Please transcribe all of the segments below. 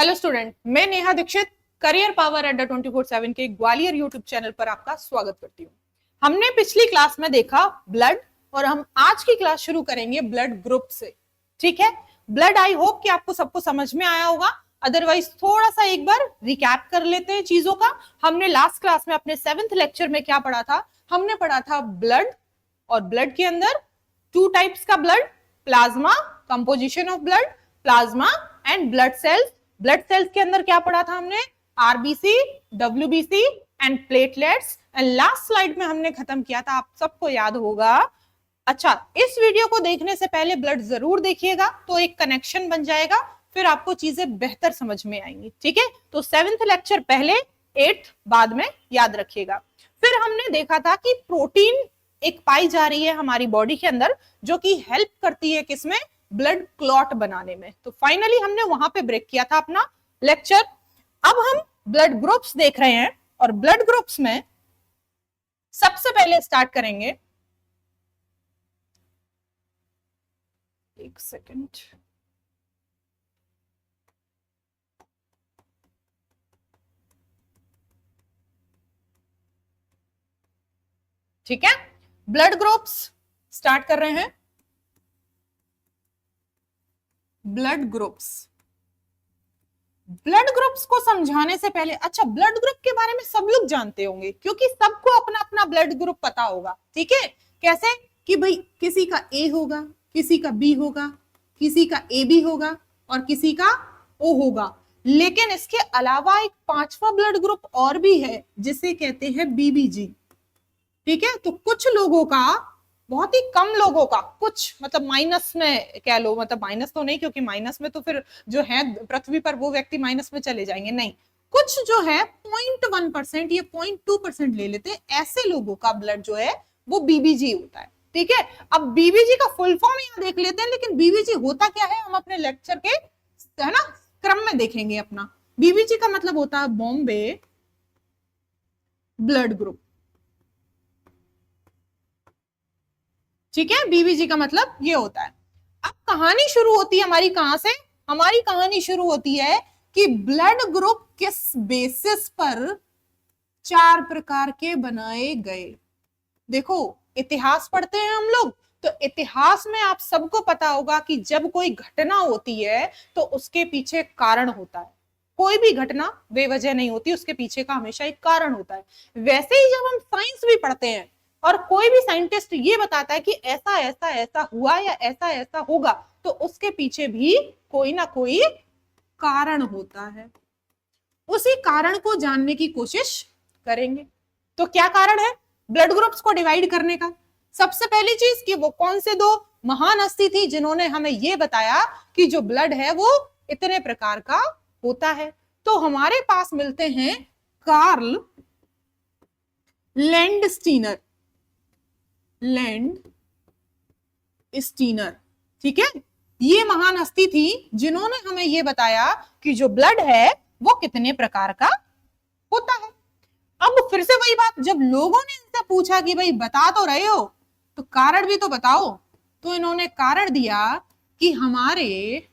Hello student, मैं Neha Dixit career power अड्डा 24/7 के ग्वालियर यूट्यूब चैनल पर आपका स्वागत करती हूँ। हमने पिछली क्लास में देखा ब्लड और हम आज की क्लास शुरू करेंगे ब्लड ग्रुप से। ठीक है, ब्लड आई होप कि आपको सबको समझ में आया होगा। अदरवाइज थोड़ा सा एक बार रिकैप कर लेते हैं चीजों का। हमने लास्ट क्लास में अपने 7th लेक्चर में क्या पढ़ा था? हमने पढ़ा था ब्लड, और ब्लड के अंदर 2 टाइप्स का blood, plasma, composition of blood, plasma and blood cells. Blood cells के अंदर क्या पढ़ा था हमने? RBC, WBC and platelets. And last slide में हमने खत्म किया था, आप सबको याद होगा। अच्छा, इस वीडियो को देखने से पहले ब्लड जरूर देखिएगा, तो एक कनेक्शन बन जाएगा, फिर आपको चीजें बेहतर समझ में आएंगी। ठीक है, तो 7th लेक्चर पहले, 8th बाद में याद रखिएगा। फिर हमने देखा था कि प्रोटीन एक पाई जा रही है हमारी बॉडी के अंदर, जो कि हेल्प करती है किसमें? ब्लड क्लॉट बनाने में। तो फाइनली हमने वहां पे ब्रेक किया था अपना लेक्चर। अब हम ब्लड ग्रुप्स देख रहे हैं, और ब्लड ग्रुप्स में सबसे पहले स्टार्ट करेंगे, एक सेकेंड, ठीक है, ब्लड ग्रुप्स स्टार्ट कर रहे हैं। ब्लड ग्रुप्स, ब्लड ग्रुप्स को समझाने से पहले, अच्छा, ब्लड ग्रुप के बारे में सब लोग जानते होंगे क्योंकि सबको अपना अपना ब्लड ग्रुप पता होगा। ठीक है, कैसे कि भाई किसी का ए होगा, किसी का बी होगा, किसी का ए बी होगा और किसी का ओ होगा। लेकिन इसके अलावा एक 5वां ब्लड ग्रुप और भी है जिसे कहते हैं बीबीजी। ठीक है, तो कुछ लोगों का, बहुत ही कम लोगों का, कुछ मतलब माइनस में कह लो, मतलब माइनस तो नहीं क्योंकि माइनस में तो फिर जो है पृथ्वी पर वो व्यक्ति माइनस में चले जाएंगे, नहीं, कुछ जो है 0.1% या 0.2% ले लेते हैं, ऐसे लोगों का ब्लड जो है वो बीबीजी होता है। ठीक है, अब बीबीजी का फुल फॉर्म यहाँ देख लेते हैं, लेकिन बीबीजी होता क्या है हम अपने लेक्चर के, है ना, क्रम में देखेंगे अपना। बीबीजी का मतलब होता है बॉम्बे ब्लड ग्रुप। ठीक है, बीबीजी का मतलब ये होता है। अब कहानी शुरू होती है हमारी कहां से? हमारी कहानी शुरू होती है कि ब्लड ग्रुप किस बेसिस पर 4 प्रकार के बनाए गए। देखो, इतिहास पढ़ते हैं हम लोग, तो इतिहास में आप सबको पता होगा कि जब कोई घटना होती है तो उसके पीछे कारण होता है। कोई भी घटना बेवजह नहीं होती, उसके पीछे का हमेशा एक कारण होता है। वैसे ही जब हम साइंस भी पढ़ते हैं और कोई भी साइंटिस्ट ये बताता है कि ऐसा ऐसा ऐसा हुआ या ऐसा ऐसा होगा, तो उसके पीछे भी कोई ना कोई कारण होता है। उसी कारण को जानने की कोशिश करेंगे। तो क्या कारण है ब्लड ग्रुप्स को डिवाइड करने का? सबसे पहली चीज कि वो कौन से 2 महान हस्ती थी जिन्होंने हमें ये बताया कि जो ब्लड है वो इतने प्रकार का होता है। तो हमारे पास मिलते हैं कार्ल लैंडस्टीनर, लैंडस्टीनर। ठीक है, ये महान हस्ती थी जिन्होंने हमें ये बताया कि जो ब्लड है वो कितने प्रकार का होता है। अब फिर से वही बात, जब लोगों ने इनसे पूछा कि भाई बता तो रहे हो, तो कारण भी तो बताओ, तो इन्होंने कारण दिया कि हमारे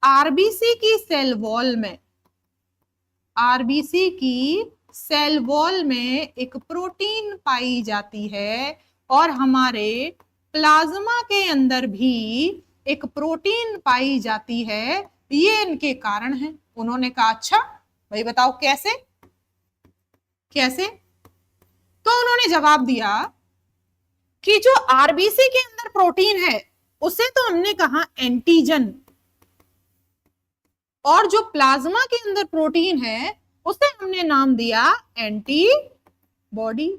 आरबीसी की सेल वॉल में, आरबीसी की सेल वॉल में एक प्रोटीन पाई जाती है, और हमारे प्लाज्मा के अंदर भी एक प्रोटीन पाई जाती है। ये इनके कारण है। उन्होंने कहा अच्छा भाई बताओ कैसे कैसे? तो उन्होंने जवाब दिया कि जो आरबीसी के अंदर प्रोटीन है उसे तो हमने कहा एंटीजन, और जो प्लाज्मा के अंदर प्रोटीन है उसे हमने नाम दिया एंटीबॉडी।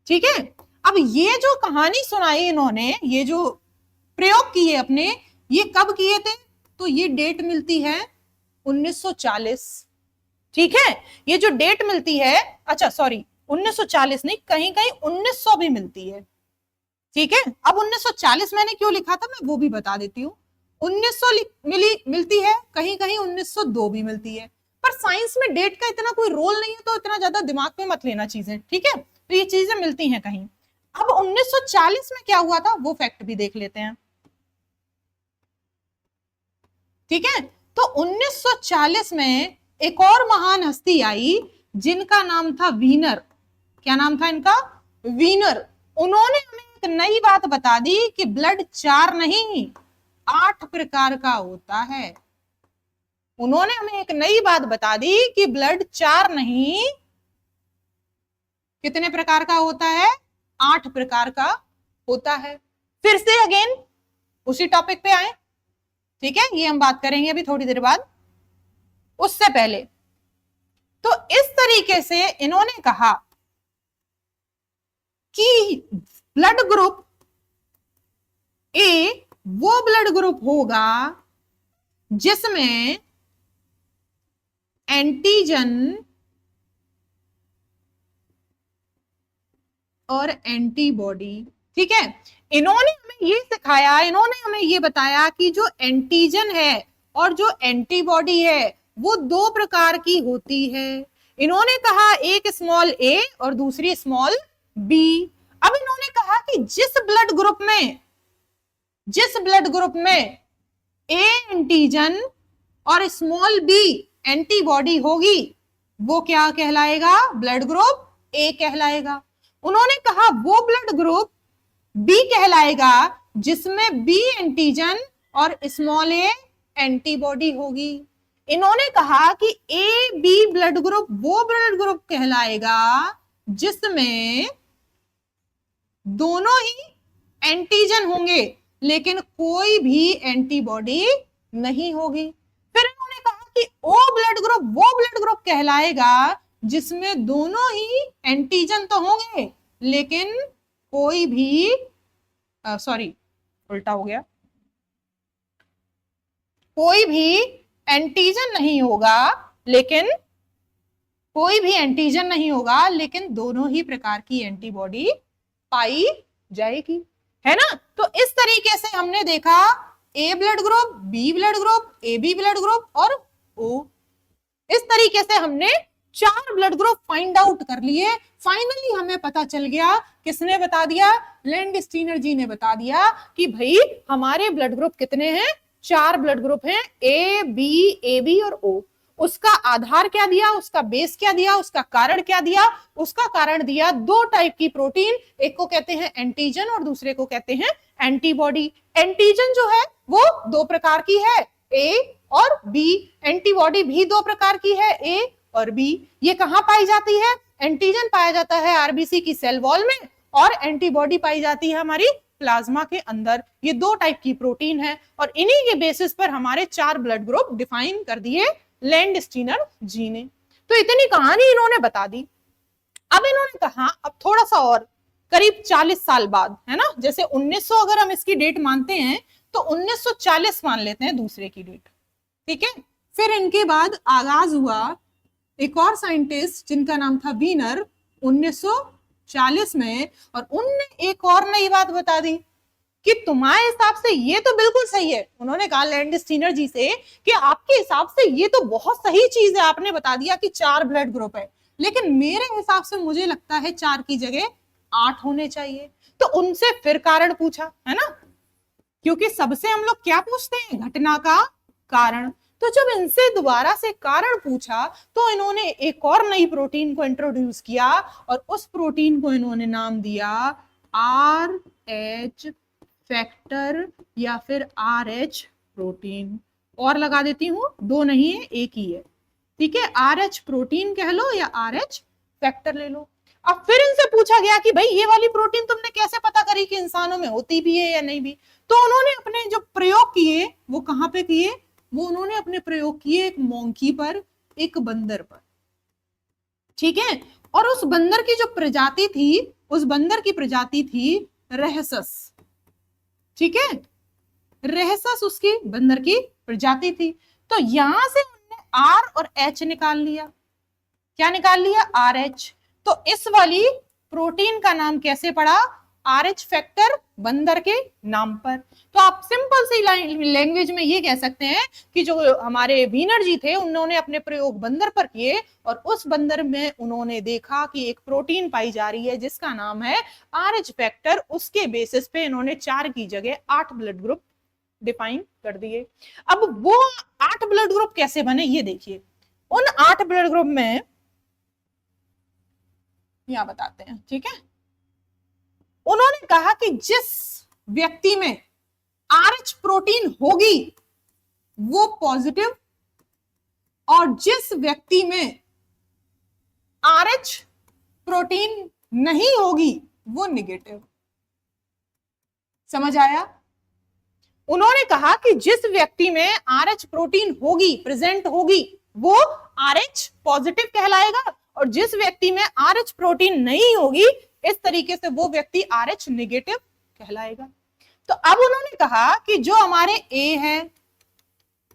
ठीक है, अब ये जो कहानी सुनाई इन्होंने, ये जो प्रयोग किए अपने, ये कब किए थे? तो ये डेट मिलती है 1940। ठीक है, ये जो डेट मिलती है, अच्छा सॉरी 1940 नहीं, कहीं कहीं 1900 भी मिलती है। ठीक है, अब 1940 मैंने क्यों लिखा था मैं वो भी बता देती हूँ। 1900 मिलती है, कहीं कहीं 1902 भी मिलती है, पर साइंस में डेट का इतना कोई रोल नहीं है, तो इतना ज्यादा दिमाग में मत लेना चीजें। ठीक है, तो ये चीजें मिलती हैं कहीं। अब 1940 में क्या हुआ था वो फैक्ट भी देख लेते हैं। ठीक है, तो 1940 में एक और महान हस्ती आई जिनका नाम था वीनर। क्या नाम था इनका? वीनर। उन्होंने हमें एक नई बात बता दी कि ब्लड 4 नहीं 8 प्रकार का होता है। उन्होंने हमें एक नई बात बता दी कि ब्लड 4 नहीं कितने प्रकार का होता है? 8 प्रकार का होता है। फिर से अगेन उसी टॉपिक पे आए, ठीक है, ये हम बात करेंगे अभी थोड़ी देर बाद। उससे पहले तो इस तरीके से इन्होंने कहा कि ब्लड ग्रुप ए वो ब्लड ग्रुप होगा जिसमें एंटीजन और एंटीबॉडी, ठीक है। इन्होंने हमें ये सिखाया, इन्होंने हमें ये बताया कि जो एंटीजन है और जो एंटीबॉडी है वो 2 प्रकार की होती है। इन्होंने कहा एक स्मॉल ए और दूसरी स्मॉल बी। अब इन्होंने कहा कि जिस ब्लड ग्रुप में ए एंटीजन और स्मॉल बी एंटीबॉडी होगी वो क्या कहलाएगा? ब्लड ग्रुप ए कहलाएगा। उन्होंने कहा वो ब्लड ग्रुप बी कहलाएगा जिसमें बी एंटीजन और स्मॉल ए एंटीबॉडी होगी। इन्होंने कहा कि ए बी ब्लड ग्रुप वो ब्लड ग्रुप कहलाएगा जिसमें दोनों ही एंटीजन होंगे लेकिन कोई भी एंटीबॉडी नहीं होगी। फिर इन्होंने कहा कि ओ ब्लड ग्रुप वो ब्लड ग्रुप कहलाएगा जिसमें दोनों ही एंटीजन तो होंगे लेकिन कोई भी सॉरी उल्टा हो गया, कोई भी एंटीजन नहीं होगा लेकिन दोनों ही प्रकार की एंटीबॉडी पाई जाएगी, है ना। तो इस तरीके से हमने देखा A blood group, B blood group, A B blood group और ओ। इस तरीके से हमने 4 ब्लड ग्रुप फाइंड आउट कर लिए। फाइनली हमें पता चल गया, किसने बता दिया? लैंडस्टीनर जी ने बता दिया कि भाई हमारे ब्लड ग्रुप कितने हैं? 4 ब्लड ग्रुप हैं, ए बी और ओ। उसका आधार क्या दिया, उसका बेस क्या दिया, उसका कारण क्या दिया? उसका कारण दिया 2 टाइप की प्रोटीन, एक को कहते हैं एंटीजन और दूसरे को कहते हैं एंटीबॉडी। एंटीजन जो है वो 2 प्रकार की है, ए और बी। एंटीबॉडी भी 2 प्रकार की है, ए और बी। ये कहां पाई जाती है? एंटीजन पाया जाता है आरबीसी की सेल वॉल में और एंटीबॉडी पाई जाती है हमारी प्लाज्मा के अंदर। ये 2 टाइप की प्रोटीन है और इन्हीं के बेसिस पर हमारे 4 ब्लड ग्रुप डिफाइन कर दिए लैंडस्टीनर जी ने। तो इतनी कहानी इन्होंने बता दी। अब इन्होंने कहा अब थोड़ा सा और करीब 40 साल बाद, है ना, जैसे 1900 अगर हम इसकी डेट मानते हैं तो 1940 मान लेते हैं दूसरे की डेट, ठीक है। फिर इनके बाद आगाज हुआ एक और साइंटिस्ट जिनका नाम था वीनर 1940 में, और उनने एक और नई बात बता दी कि तुम्हारे हिसाब से ये तो बिल्कुल सही है। उन्होंने कहा लैंडस्टीनर जी से कि आपके हिसाब से ये तो बहुत सही चीज है, आपने बता दिया कि 4 ब्लड ग्रुप है, लेकिन मेरे हिसाब से मुझे लगता है 4 की जगह 8 होने चाहिए। तो उनसे फिर कारण पूछा, है ना, क्योंकि सबसे हम लोग क्या पूछते हैं? घटना का कारण। तो जब इनसे दोबारा से कारण पूछा तो इन्होंने एक और नई प्रोटीन को इंट्रोड्यूस किया और उस प्रोटीन को इन्होंने नाम दिया RH फैक्टर या फिर RH प्रोटीन। और लगा देती हूं, 2 नहीं है, एक ही है, ठीक है। RH प्रोटीन कह लो या RH फैक्टर ले लो। अब फिर इनसे पूछा गया कि भाई ये वाली प्रोटीन तुमने कैसे पता करी कि इंसानों में होती भी है या नहीं भी? तो उन्होंने अपने जो प्रयोग किए वो कहां पे किए? वो उन्होंने अपने प्रयोग किए एक मोंकी पर, एक बंदर पर, ठीक है। और उस बंदर की जो प्रजाति थी, उस बंदर की प्रजाति थी रहसस, ठीक है। रहसस उसकी बंदर की प्रजाति थी। तो यहां से उन्होंने R और H निकाल लिया। क्या निकाल लिया? RH। तो इस वाली प्रोटीन का नाम कैसे पड़ा? RH फैक्टर, बंदर के नाम पर। तो आप सिंपल सी लैंग्वेज में ये कह सकते हैं कि जो हमारे वीनर जी थे उन्होंने अपने प्रयोग बंदर पर किए और उस बंदर में उन्होंने देखा कि एक प्रोटीन पाई जा रही है जिसका नाम है RH फैक्टर। उसके बेसिस पे इन्होंने 4 की जगह 8 ब्लड ग्रुप डिफाइन कर दिए। अब वो 8 ब्लड ग्रुप कैसे बने ये देखिए। उन 8 ब्लड ग्रुप में यहां बताते हैं, ठीक है। उन्होंने कहा कि जिस व्यक्ति में RH प्रोटीन होगी वो पॉजिटिव, और जिस व्यक्ति में RH प्रोटीन नहीं होगी वो नेगेटिव। समझ आया? उन्होंने कहा कि जिस व्यक्ति में RH प्रोटीन होगी, प्रेजेंट होगी, वो RH पॉजिटिव कहलाएगा, और जिस व्यक्ति में RH प्रोटीन नहीं होगी इस तरीके से वो व्यक्ति RH नेगेटिव कहलाएगा। तो अब उन्होंने कहा कि जो हमारे A है,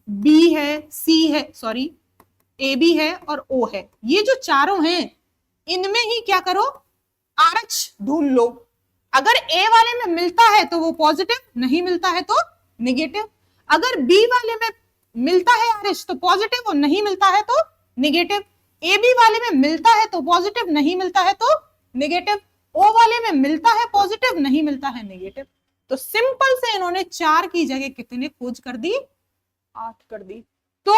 B है, C है, सॉरी AB है और O है, ये जो चारों हैं इनमें ही क्या करो, RH ढूंढ लो। अगर A वाले में मिलता है तो वो पॉजिटिव, नहीं मिलता है तो नेगेटिव। अगर B वाले में मिलता है RH तो पॉजिटिव और नहीं मिलता है तो नेगेटिव। AB वाले में मिलता है तो पॉजिटिव, नहीं मिलता है तो नेगेटिव। O वाले में मिलता है पॉजिटिव, नहीं मिलता है नेगेटिव। तो सिंपल से इन्होंने 4 की जगह कितने खोज कर दी, 8 कर दी। तो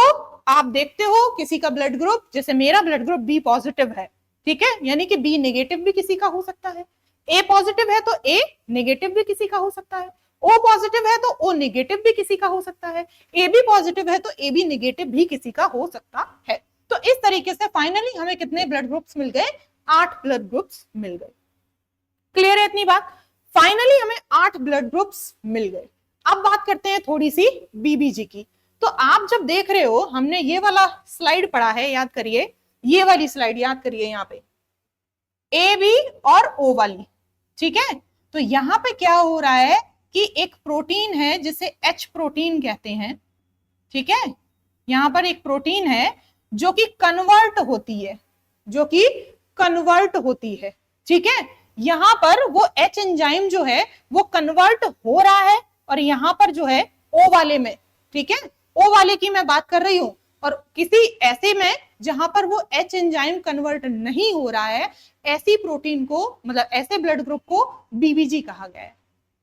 आप देखते हो किसी का ब्लड ग्रुप, जैसे मेरा ब्लड ग्रुप B पॉजिटिव है, ठीक है, यानी कि B नेगेटिव भी किसी का हो सकता है। A पॉजिटिव है तो A नेगेटिव भी किसी का हो सकता है। O पॉजिटिव है तो O नेगेटिव भी किसी का हो सकता है। AB पॉजिटिव है तो AB नेगेटिव भी किसी का हो सकता है। तो इस तरीके से फाइनली हमें कितने ब्लड ग्रुप्स मिल गए, 8 ब्लड ग्रुप्स मिल गए। क्लियर है इतनी बात? फाइनली हमें 8 ब्लड ग्रुप्स मिल गए। अब बात करते हैं थोड़ी सी बीबीजी की। तो आप जब देख रहे हो, हमने ये वाला स्लाइड पढ़ा है, याद करिए, ये वाली स्लाइड याद करिए, यहाँ पे ए बी और ओ वाली, ठीक है। तो यहाँ पे क्या हो रहा है कि एक प्रोटीन है जिसे H प्रोटीन कहते हैं, ठीक है। यहाँ पर एक प्रोटीन है जो कि कन्वर्ट होती है, जो कि कन्वर्ट होती है, ठीक है। यहाँ पर वो H एंजाइम जो है वो कन्वर्ट हो रहा है, और यहाँ पर जो है O वाले में, ठीक है, O वाले की मैं बात कर रही हूं। और किसी ऐसे में जहां पर वो H एंजाइम कन्वर्ट नहीं हो रहा है, ऐसी प्रोटीन को, मतलब ऐसे ब्लड ग्रुप को बीबीजी कहा गया है,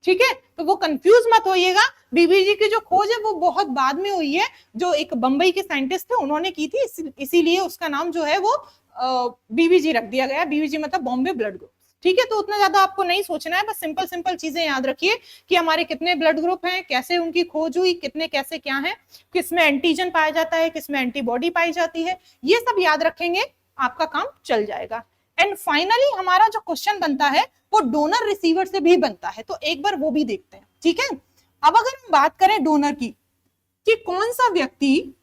ठीक है। तो वो कंफ्यूज मत होइएगा, बीबीजी की जो खोज है वो बहुत बाद में हुई है, जो एक बंबई के साइंटिस्ट थे उन्होंने की थी, इसीलिए उसका नाम जो है वो बीबीजी रख दिया गया। बीबीजी मतलब बॉम्बे ब्लड ग्रुप, ठीक है। तो उतना ज्यादा आपको नहीं सोचना है, बस सिंपल सिंपल चीजें याद रखिए कि हमारे कितने ब्लड ग्रुप हैं, कैसे उनकी खोज हुई, कितने कैसे क्या है, किसमें एंटीजन पाया जाता है, किसमें एंटीबॉडी पाई जाती है, ये सब याद रखेंगे, आपका काम चल जाएगा। एंड फाइनली हमारा जो क्वेश्चन बनता है वो डोनर रिसीवर से भी बनता है, तो एक बार वो भी देखते हैं, ठीक है। अब अगर हम बात करें डोनर की, कि कौन सा व्यक्ति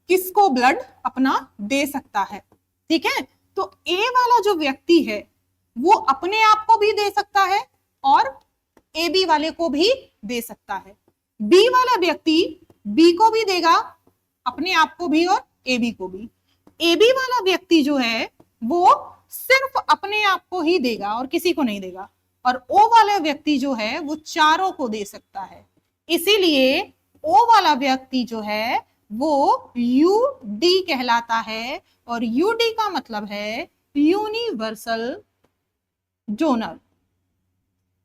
किसको ब्लड अपना दे सकता है, ठीक है। तो ए वाला जो व्यक्ति है वो अपने आप को भी दे सकता है और ए बी वाले को भी दे सकता है। बी वाला व्यक्ति बी को भी देगा, अपने आप को भी और ए बी को भी। ए बी वाला व्यक्ति जो है वो सिर्फ अपने आप को ही देगा और किसी को नहीं देगा। और ओ वाला व्यक्ति जो है वो चारों को दे सकता है, इसीलिए ओ वाला व्यक्ति जो है वो यूडी कहलाता है, और यूडी का मतलब है यूनिवर्सल डोनर।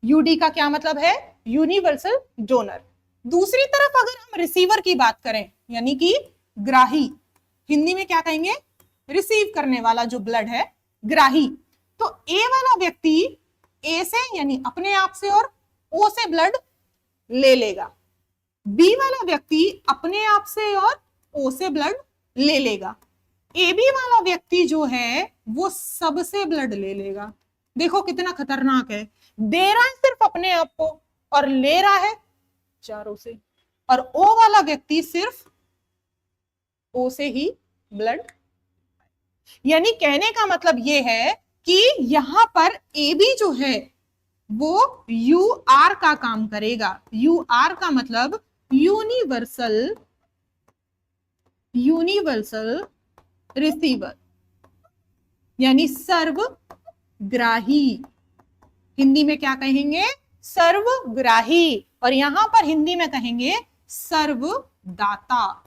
यूडी का क्या मतलब है, यूनिवर्सल डोनर। दूसरी तरफ अगर हम रिसीवर की बात करें, यानी कि ग्राही, हिंदी में क्या कहेंगे, रिसीव करने वाला जो ब्लड है, ग्राही। तो ए वाला व्यक्ति ए से यानी अपने आप से और ओ से ब्लड ले लेगा। बी वाला व्यक्ति अपने आप से और ओ से ब्लड ले लेगा। ए बी वाला व्यक्ति जो है वो सबसे ब्लड ले लेगा। देखो कितना खतरनाक है, दे रहा है सिर्फ अपने आप को और ले रहा है चारों से। और ओ वाला व्यक्ति सिर्फ ओ से ही ब्लड, यानी कहने का मतलब ये है कि यहां पर ए बी जो है वो यू आर का काम करेगा। यू आर का मतलब यूनिवर्सल रिसीवर, यानी सर्वग्राही। हिंदी में क्या कहेंगे, सर्वग्राही, और यहां पर हिंदी में कहेंगे सर्वदाता।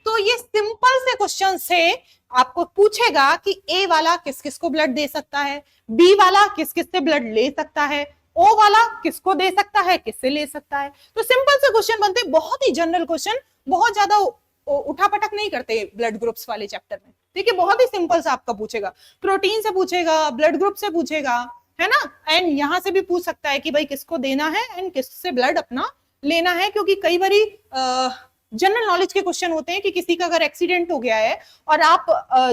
तो ये सिंपल से क्वेश्चन से आपको पूछेगा कि ए वाला किस किस को ब्लड दे सकता है, बी वाला किस किस से ब्लड ले सकता है, ओ वाला किसको दे सकता है, किससे ले सकता है। तो सिंपल से क्वेश्चन बनते हैं, बहुत ही जनरल क्वेश्चन, बहुत ज्यादा उठापटक नहीं करते ब्लड ग्रुप्स वाले चैप्टर में। ठीक है, बहुत ही सिंपल सा आपका पूछेगा, प्रोटीन से पूछेगा, ब्लड ग्रुप से पूछेगा, है ना। एंड यहां से भी पूछ सकता है कि भाई किसको देना है एंड किससे ब्लड अपना लेना है, क्योंकि कई बारी जनरल नॉलेज के क्वेश्चन होते हैं कि किसी का अगर एक्सीडेंट हो गया है और आप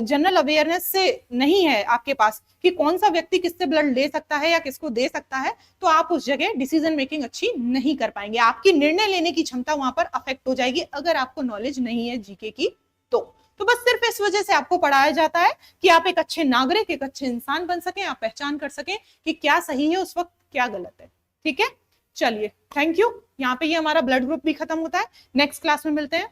जनरल अवेयरनेस से नहीं है आपके पास कि कौन सा व्यक्ति किससे ब्लड ले सकता है या किसको दे सकता है, तो आप उस जगह डिसीजन मेकिंग अच्छी नहीं कर पाएंगे, आपकी निर्णय लेने की क्षमता वहां पर अफेक्ट हो जाएगी अगर आपको नॉलेज नहीं है जीके की। तो बस सिर्फ इस वजह से आपको पढ़ाया जाता है कि आप एक अच्छे नागरिक, एक अच्छे इंसान बन सकें, आप पहचान कर सकें कि क्या सही है उस वक्त, क्या गलत है। ठीक है, चलिए थैंक यू। यहाँ पे ये हमारा ब्लड ग्रुप भी खत्म होता है, नेक्स्ट क्लास में मिलते हैं।